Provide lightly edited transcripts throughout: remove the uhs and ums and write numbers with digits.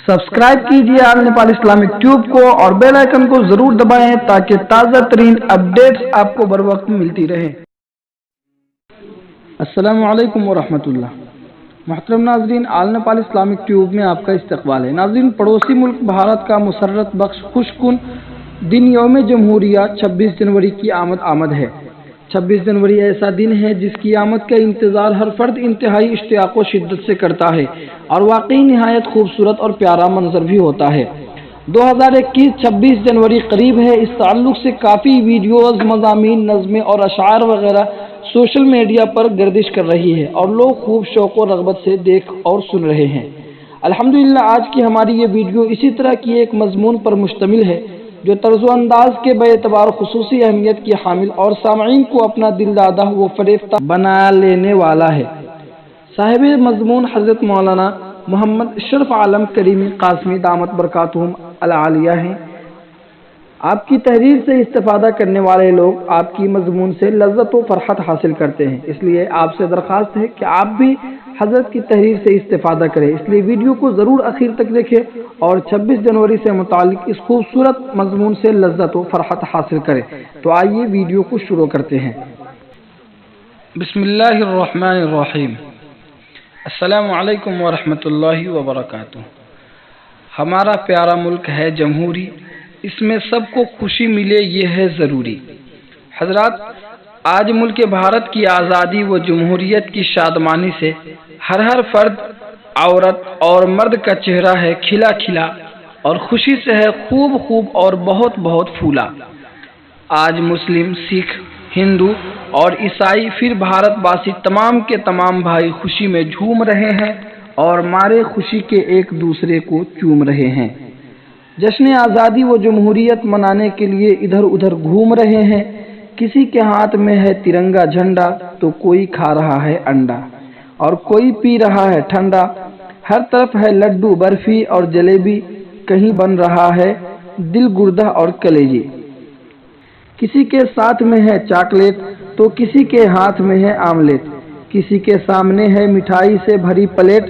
Subscribe कीजिए आल Nepal Islamic tube को और बेल आइकन को जरूर दबाएं ताकि ताज़ा तरीन अपडेट्स आपको बर वक्त मिलती रहे। अस्सलामु अलैकुम व रहमतुल्लाह। मोहतरम नाजरीन, आल नेपाल इस्लामिक ट्यूब में आपका इस्तकबाल है। नाजरीन, पड़ोसी मुल्क भारत का मुसर्रत बख्श खुशकुन दिन यौम जमहूरिया 26 जनवरी की आमद है। 26 जनवरी ऐसा दिन है जिसकी आमद का इंतज़ार हर फर्द इंतहाई इश्तियाक़ व शिद्दत से करता है और वाकई निहायत खूबसूरत और प्यारा मंजर भी होता है। 2021 26 जनवरी करीब है। इस ताल्लुक़ से काफ़ी वीडियोज़, मज़ामीन, नज़में और अशार वगैरह सोशल मीडिया पर गर्दिश कर रही है और लोग खूब शौक़ व रग़बत से देख और सुन रहे हैं। अल्हम्दुलिल्लाह, आज की हमारी ये वीडियो इसी तरह की एक मज़मून पर मुश्तमिल है जो तर्ज़ो अंदाज के बेएतबार खुसूसी अहमियत की हामिल और सामईन को अपना दिल दादा व फरेफ्ता बना लेने वाला है। साहिब मज़मून हज़रत मौलाना मोहम्मद अशरफ आलम करीमी कासमी दामत बरकातुहुम अल-आलिया हैं। आपकी तहरीर से इस्तिफ़ादा करने वाले लोग आपकी मज़मून से लज़्ज़त व फ़रहत हासिल करते हैं। इसलिए आपसे दरख्वास्त है कि आप भी हज़रत की तहरीर से इस्तिफ़ादा करें। इसलिए वीडियो को ज़रूर आखिर तक देखें और 26 जनवरी से मुतालिक इस खूबसूरत मज़मून से लज़्ज़त व फ़रहत हासिल करें। तो आइए वीडियो को शुरू करते हैं। बिस्मिल्लाहिर्रहमानिर्रहीम। अस्सलामु अलैकुम व रहमतुल्लाहि व बरकातुहू। हमारा प्यारा मुल्क है जमहूरी, इसमें सबको खुशी मिले ये है ज़रूरी। हज़रात, आज मुल्क भारत की आज़ादी व जमहूरियत की शादमानी से हर फर्द, औरत और मर्द का चेहरा है खिला खिला और खुशी से है खूब और बहुत फूला। आज मुस्लिम, सिख, हिंदू और ईसाई फिर भारतवासी तमाम के तमाम भाई खुशी में झूम रहे हैं और मारे खुशी के एक दूसरे को चूम रहे हैं। जश्न आज़ादी व जमहूरियत मनाने के लिए इधर उधर घूम रहे हैं। किसी के हाथ में है तिरंगा झंडा तो कोई खा रहा है अंडा और कोई पी रहा है ठंडा। हर तरफ है लड्डू, बर्फी और जलेबी, कहीं बन रहा है दिल गुर्दा और कलेजी। किसी के साथ में है चॉकलेट तो किसी के हाथ में है आमलेट। किसी के सामने है मिठाई से भरी प्लेट।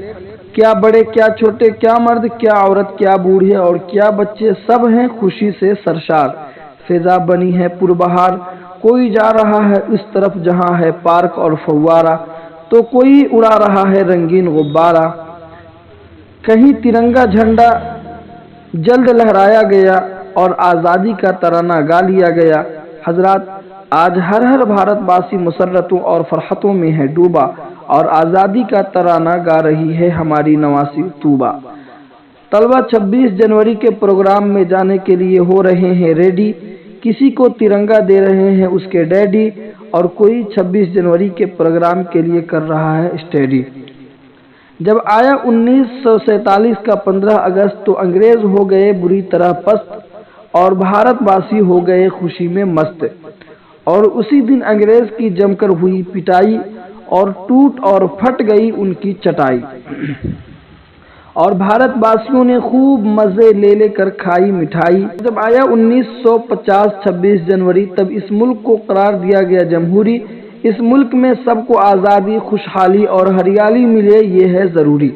क्या बड़े क्या छोटे, क्या मर्द क्या औरत, क्या बूढ़े और क्या बच्चे, सब हैं खुशी से सरशार। फिजा बनी है पुरबहार, कोई जा रहा है उस तरफ जहां है पार्क और फव्वारा तो कोई उड़ा रहा है रंगीन गुब्बारा। कहीं तिरंगा झंडा जल्द लहराया गया और आज़ादी का तराना गा लिया गया। हजरात, आज हर भारतवासी मुसर्रतों और फरहतों में है डूबा और आज़ादी का तराना गा रही है हमारी नवासी तूबा। तलबा 26 जनवरी के प्रोग्राम में जाने के लिए हो रहे हैं रेडी। किसी को तिरंगा दे रहे हैं उसके डैडी और कोई 26 जनवरी के प्रोग्राम के लिए कर रहा है स्टडी। जब आया 1947 का 15 अगस्त तो अंग्रेज हो गए बुरी तरह पस्त और भारतवासी हो गए खुशी में मस्त। और उसी दिन अंग्रेज की जमकर हुई पिटाई और टूट और फट गई उनकी चटाई और भारतवासियों ने खूब मज़े ले लेकर खाई मिठाई। जब आया 1950 26 जनवरी तब इस मुल्क को करार दिया गया जमहूरी। इस मुल्क में सबको आज़ादी, खुशहाली और हरियाली मिले ये है ज़रूरी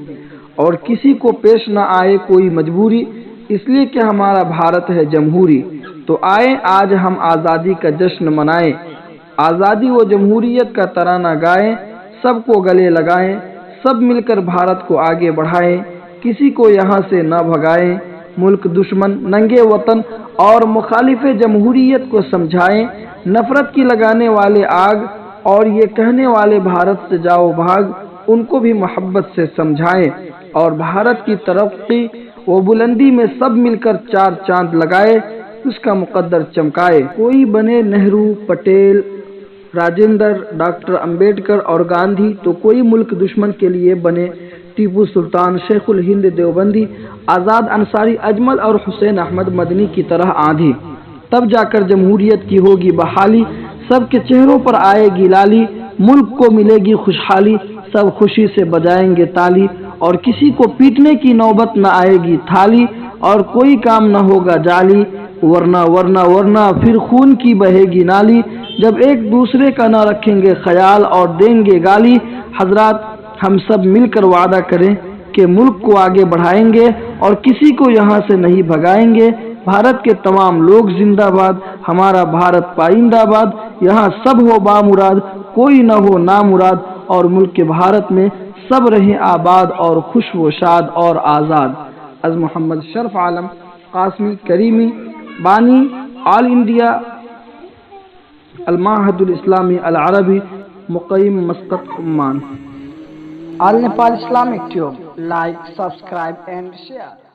और किसी को पेश न आए कोई मजबूरी, इसलिए कि हमारा भारत है जमहूरी। तो आए आज हम आज़ादी का जश्न मनाएं, आज़ादी व जमहूरियत का तराना गाएं, सबको गले लगाएं, सब मिलकर भारत को आगे बढ़ाएं, किसी को यहाँ से न भगाएं। मुल्क दुश्मन, नंगे वतन और मुखालिफ जमहूरियत को समझाएं। नफरत की लगाने वाले आग और ये कहने वाले भारत से जाओ भाग, उनको भी मोहब्बत से समझाएं और भारत की तरक्की व बुलंदी में सब मिलकर चार चांद लगाए, उसका मुकद्दर चमकाए। कोई बने नेहरू, पटेल, राजेंद्र, डॉक्टर अंबेडकर और गांधी तो कोई मुल्क दुश्मन के लिए बने टीपू सुल्तान, शेखुल हिंद देवबंदी, आज़ाद अंसारी, अजमल और हुसैन अहमद मदनी की तरह आंधी। तब जाकर जमहूरियत की होगी बहाली, सबके चेहरों पर आएगी लाली, मुल्क को मिलेगी खुशहाली, सब खुशी से बजाएंगे ताली और किसी को पीटने की नौबत न आएगी थाली और कोई काम न होगा जाली, वरना फिर खून की बहेगी नाली जब एक दूसरे का न रखेंगे ख्याल और देंगे गाली। हजरात, हम सब मिलकर वादा करें کہ ملک کو آگے بڑھائیں گے اور کسی کو یہاں سے نہیں بھگائیں گے۔ بھارت کے تمام لوگ زندہ باد، ہمارا بھارت پائندہ باد، یہاں سب ہو بامراد، کوئی نہ ہو نامراد، اور ملک بھارت میں سب رہیں آباد اور خوش و شاد اور آزاد۔ از محمد شرف عالم قاسمی کریمی، بانی آل انڈیا المعہد الاسلامی العربی، مقیم Muscat Oman. All Nepal Islamic Tube. Like, subscribe and share.